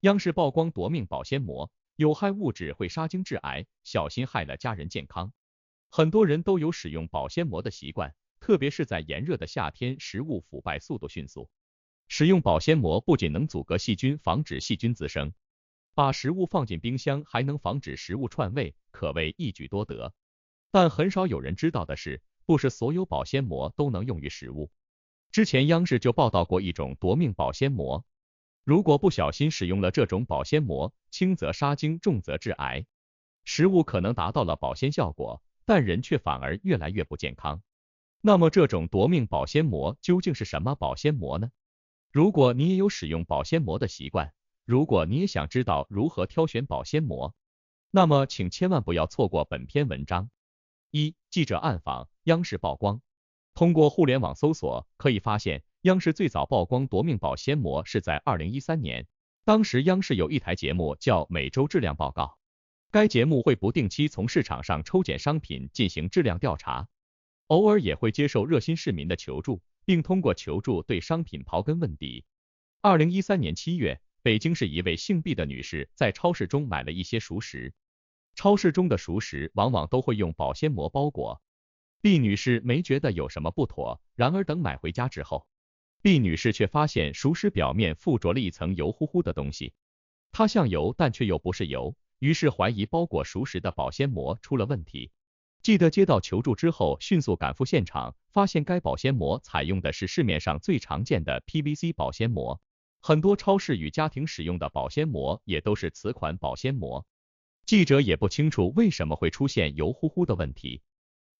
央视曝光夺命保鲜膜，有害物质会杀精致癌，小心害了家人健康。很多人都有使用保鲜膜的习惯，特别是在炎热的夏天，食物腐败速度迅速。使用保鲜膜不仅能阻隔细菌，防止细菌滋生，把食物放进冰箱还能防止食物串味，可谓一举多得。但很少有人知道的是，不是所有保鲜膜都能用于食物。之前央视就报道过一种夺命保鲜膜，如果不小心使用了这种保鲜膜，轻则杀精，重则致癌。食物可能达到了保鲜效果，但人却反而越来越不健康。那么这种夺命保鲜膜究竟是什么保鲜膜呢？如果你也有使用保鲜膜的习惯，如果你也想知道如何挑选保鲜膜，那么请千万不要错过本篇文章。一、记者暗访，央视曝光。通过互联网搜索，可以发现央视最早曝光夺命保鲜膜是在2013年，当时央视有一台节目叫《每周质量报告》，该节目会不定期从市场上抽检商品进行质量调查，偶尔也会接受热心市民的求助，并通过求助对商品刨根问底。2013年7月，北京市一位姓毕的女士在超市中买了一些熟食，超市中的熟食往往都会用保鲜膜包裹。毕女士没觉得有什么不妥，然而等买回家之后，毕女士却发现熟食表面附着了一层油乎乎的东西，它像油但却又不是油，于是怀疑包裹熟食的保鲜膜出了问题。记得接到求助之后，迅速赶赴现场，发现该保鲜膜采用的是市面上最常见的 PVC 保鲜膜，很多超市与家庭使用的保鲜膜也都是此款保鲜膜。记者也不清楚为什么会出现油乎乎的问题。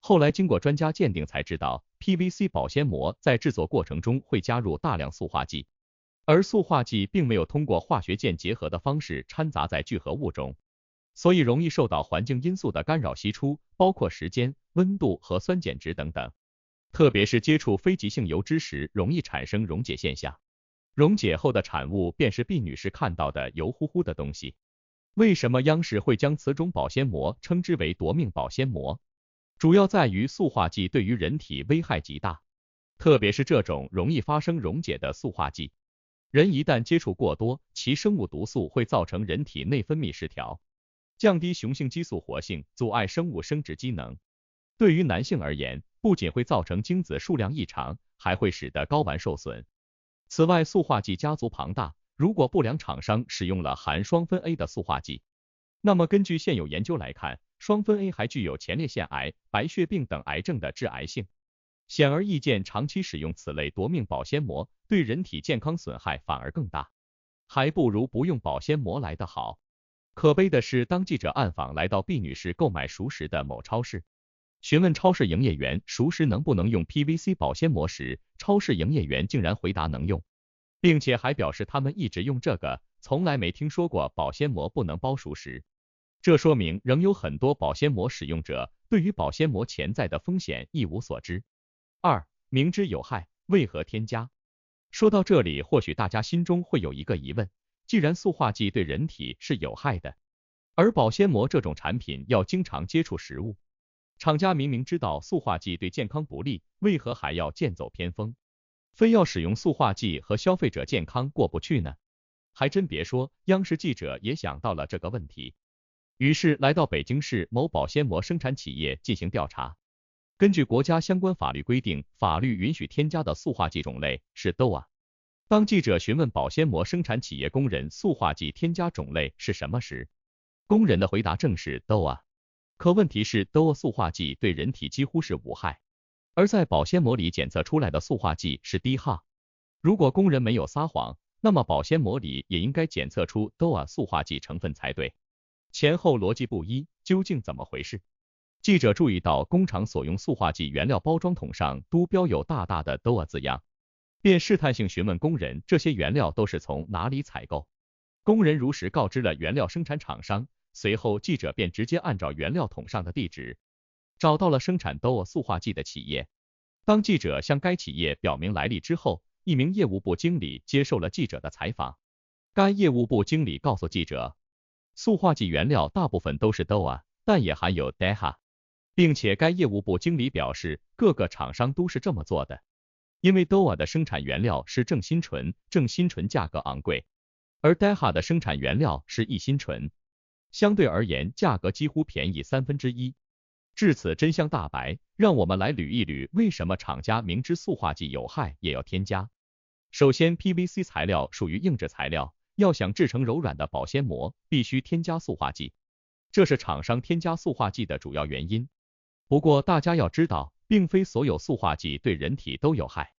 后来经过专家鉴定才知道 ，PVC 保鲜膜在制作过程中会加入大量塑化剂，而塑化剂并没有通过化学键结合的方式掺杂在聚合物中，所以容易受到环境因素的干扰析出，包括时间、温度和酸碱值等等。特别是接触非极性油脂时，容易产生溶解现象。溶解后的产物便是毕女士看到的油乎乎的东西。为什么央视会将此种保鲜膜称之为夺命保鲜膜？主要在于塑化剂对于人体危害极大，特别是这种容易发生溶解的塑化剂，人一旦接触过多，其生物毒素会造成人体内分泌失调，降低雄性激素活性，阻碍生物生殖机能。对于男性而言，不仅会造成精子数量异常，还会使得睾丸受损。此外，塑化剂家族庞大，如果不良厂商使用了含双酚 A 的塑化剂，那么根据现有研究来看，双酚 A 还具有前列腺癌、白血病等癌症的致癌性。显而易见，长期使用此类夺命保鲜膜，对人体健康损害反而更大，还不如不用保鲜膜来得好。可悲的是，当记者暗访来到毕女士购买熟食的某超市，询问超市营业员熟食能不能用 PVC 保鲜膜时，超市营业员竟然回答能用，并且还表示他们一直用这个，从来没听说过保鲜膜不能包熟食。这说明仍有很多保鲜膜使用者对于保鲜膜潜在的风险一无所知。二、明知有害，为何添加？说到这里，或许大家心中会有一个疑问，既然塑化剂对人体是有害的，而保鲜膜这种产品要经常接触食物，厂家明明知道塑化剂对健康不利，为何还要剑走偏锋，非要使用塑化剂和消费者健康过不去呢？还真别说，央视记者也想到了这个问题。于是来到北京市某保鲜膜生产企业进行调查。根据国家相关法律规定，法律允许添加的塑化剂种类是 DOA。当记者询问保鲜膜生产企业工人塑化剂添加种类是什么时，工人的回答正是 DOA。可问题是 DOA 塑化剂对人体几乎是无害，而在保鲜膜里检测出来的塑化剂是 DHA。如果工人没有撒谎，那么保鲜膜里也应该检测出 DOA 塑化剂成分才对。前后逻辑不一，究竟怎么回事？记者注意到工厂所用塑化剂原料包装桶上都标有大大的 DOA 字样，便试探性询问工人这些原料都是从哪里采购。工人如实告知了原料生产厂商，随后记者便直接按照原料桶上的地址，找到了生产 DOA 塑化剂的企业。当记者向该企业表明来历之后，一名业务部经理接受了记者的采访。该业务部经理告诉记者，塑化剂原料大部分都是 DOA， 但也含有 DHA， 并且该业务部经理表示，各个厂商都是这么做的，因为 DOA 的生产原料是正新醇，正新醇价格昂贵，而 DAHA 的生产原料是异辛醇，相对而言价格几乎便宜1/3。至此真相大白，让我们来捋一捋为什么厂家明知塑化剂有害也要添加。首先 ，PVC 材料属于硬质材料，要想制成柔软的保鲜膜，必须添加塑化剂，这是厂商添加塑化剂的主要原因。不过大家要知道，并非所有塑化剂对人体都有害。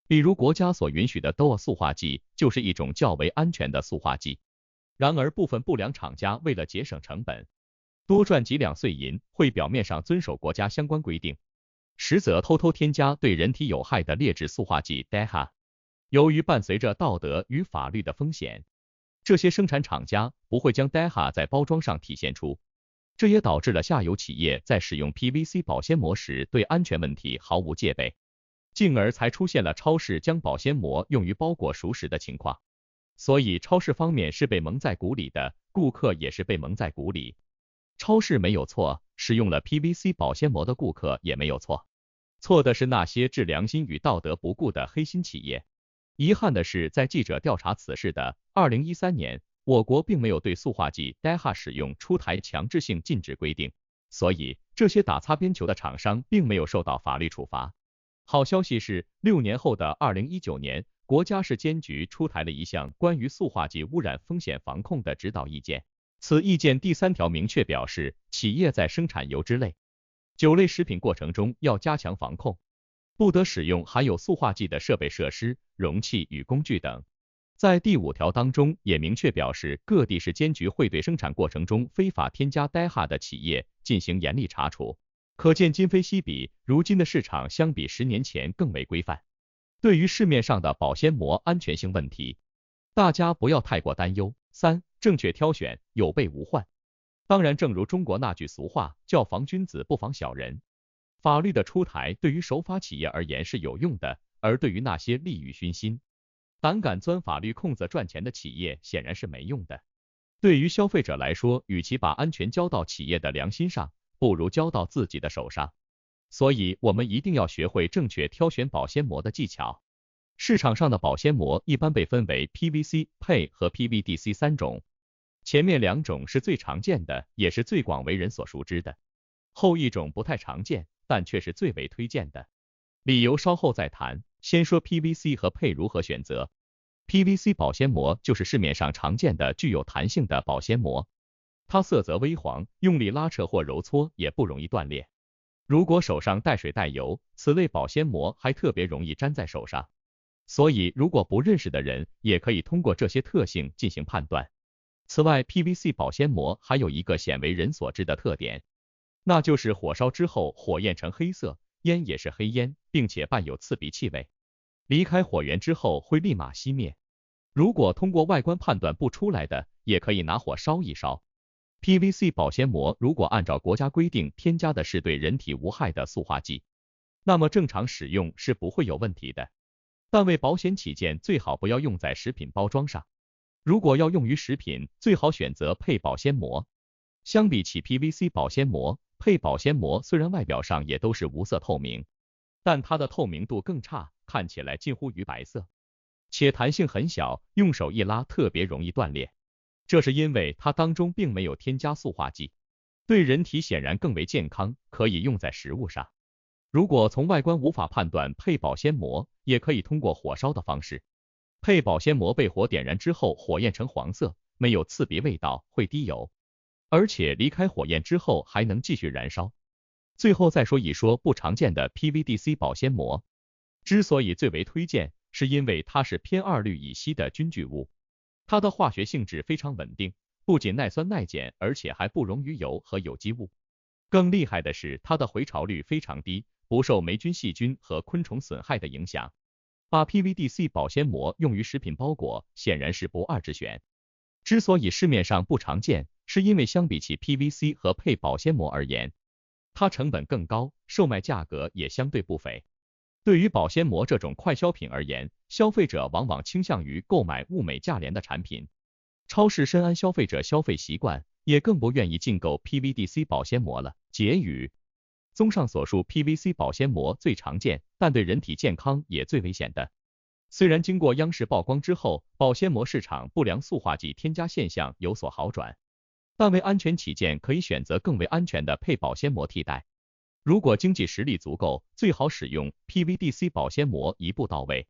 比如国家所允许的 DOA 塑化剂就是一种较为安全的塑化剂。然而部分不良厂家为了节省成本，多赚几两碎银，会表面上遵守国家相关规定，实则偷偷添加对人体有害的劣质塑化剂 DAHA。由于伴随着道德与法律的风险，这些生产厂家不会将 DAHA 在包装上体现出，这也导致了下游企业在使用 PVC 保鲜膜时对安全问题毫无戒备，进而才出现了超市将保鲜膜用于包裹熟食的情况。所以超市方面是被蒙在鼓里的，顾客也是被蒙在鼓里。超市没有错，使用了 PVC 保鲜膜的顾客也没有错，错的是那些置良心与道德不顾的黑心企业。遗憾的是，在记者调查此事的2013年，我国并没有对塑化剂 DAHA 使用出台强制性禁止规定，所以这些打擦边球的厂商并没有受到法律处罚。好消息是，6年后的2019年，国家市监局出台了一项关于塑化剂污染风险防控的指导意见。此意见第3条明确表示，企业在生产油脂类、酒类食品过程中要加强防控，不得使用含有塑化剂的设备设施、容器与工具等。在第5条当中也明确表示，各地市监局会对生产过程中非法添加 DAHA 的企业进行严厉查处。可见今非昔比，如今的市场相比10年前更为规范。对于市面上的保鲜膜安全性问题，大家不要太过担忧。3、正确挑选，有备无患。当然，正如中国那句俗话叫防君子不防小人，法律的出台对于守法企业而言是有用的，而对于那些利欲熏心、胆敢钻法律空子赚钱的企业显然是没用的。对于消费者来说，与其把安全交到企业的良心上，不如交到自己的手上。所以我们一定要学会正确挑选保鲜膜的技巧。市场上的保鲜膜一般被分为 PVC、PE 和 PVDC 3种，前面2种是最常见的，也是最广为人所熟知的，后一种不太常见，但却是最为推荐的。理由稍后再谈，先说 PVC 和 PE 如何选择。PVC 保鲜膜就是市面上常见的具有弹性的保鲜膜，它色泽微黄，用力拉扯或揉搓也不容易断裂。如果手上带水带油，此类保鲜膜还特别容易粘在手上。所以如果不认识的人，也可以通过这些特性进行判断。此外 ，PVC 保鲜膜还有一个鲜为人所知的特点，那就是火烧之后火焰呈黑色，烟也是黑烟，并且伴有刺鼻气味。离开火源之后会立马熄灭。如果通过外观判断不出来的，也可以拿火烧一烧。PVC 保鲜膜如果按照国家规定添加的是对人体无害的塑化剂，那么正常使用是不会有问题的。但为保险起见，最好不要用在食品包装上。如果要用于食品，最好选择PE保鲜膜。相比起 PVC 保鲜膜，PE保鲜膜虽然外表上也都是无色透明，但它的透明度更差，看起来近乎于白色，且弹性很小，用手一拉特别容易断裂。这是因为它当中并没有添加塑化剂，对人体显然更为健康，可以用在食物上。如果从外观无法判断PE保鲜膜，也可以通过火烧的方式。PE保鲜膜被火点燃之后，火焰呈黄色，没有刺鼻味道，会滴油，而且离开火焰之后还能继续燃烧。最后再说一说不常见的 PVDC 保鲜膜，之所以最为推荐，是因为它是偏2氯乙烯的菌聚物，它的化学性质非常稳定，不仅耐酸耐碱，而且还不溶于油和有机物。更厉害的是，它的回潮率非常低，不受霉菌、细菌和昆虫损害的影响。把 PVDC 保鲜膜用于食品包裹，显然是不二之选。之所以市面上不常见，是因为相比起 PVC 和PE保鲜膜而言，它成本更高，售卖价格也相对不菲。对于保鲜膜这种快消品而言，消费者往往倾向于购买物美价廉的产品。超市深谙消费者消费习惯，也更不愿意进购 PVDC 保鲜膜了。结语：综上所述 ，PVC 保鲜膜最常见，但对人体健康也最危险的，虽然经过央视曝光之后，保鲜膜市场不良塑化剂添加现象有所好转，但为安全起见，可以选择更为安全的配保鲜膜替代。如果经济实力足够，最好使用 PVDC 保鲜膜，一步到位。